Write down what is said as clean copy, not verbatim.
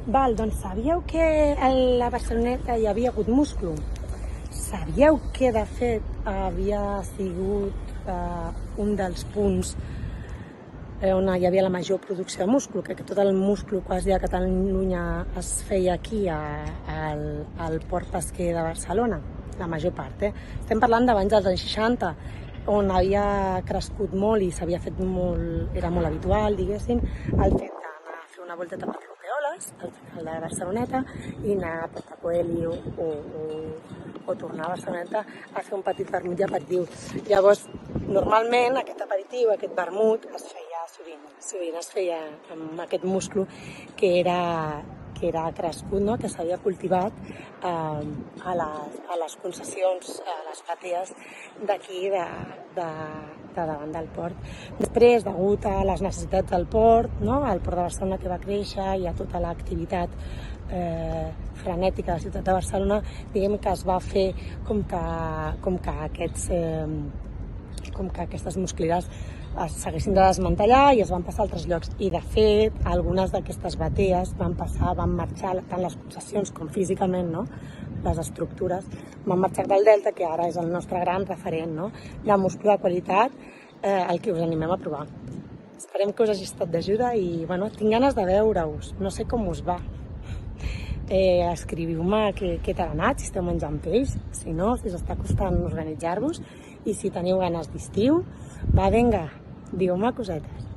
Val, doncs sabíeu que a la Barceloneta hi havia hagut musclo? Sabíeu que, de fet, havia sigut un dels punts on hi havia la major producció de múscul, que tot el múscul quasi a Catalunya es feia aquí, al port pesquer de Barcelona, la major part. Estem parlant d'abans dels anys 60, on havia crescut molt i s'havia fet molt, era molt habitual, diguéssim, el fet d'anar a fer una volteta per Roqueoles, el de Barceloneta, i anar a Porta Coeli o tornar a Barceloneta a fer un petit vermut i aperitiu. Llavors, normalment aquest aperitiu, aquest vermut, es feia sovint es feia amb aquest musclo que era crescut, no? Que s'havia cultivat a les concessions, a les pàties d'aquí, de davant del port. Després, degut a les necessitats del port, no? El port de Barcelona que va créixer i a tota l'activitat frenètica de la ciutat de Barcelona, diguem que es va fer com que aquestes muscleres s'haguessin de desmantellar i es van passar a altres llocs. I, de fet, algunes d'aquestes batees van marxar, tant les concessions com físicament, no? Les estructures, van marxar del Delta, que ara és el nostre gran referent, no? De musclo de qualitat, el que us animem a provar. Esperem que us hagi estat d'ajuda i, bueno, tinc ganes de veure-us. No sé com us va. Escriviu-me què t'ha anat, si esteu menjant peix, si no, si us està costant organitzar-vos, i si teniu ganes d'estiu, va, vinga, digueu-me cosetes.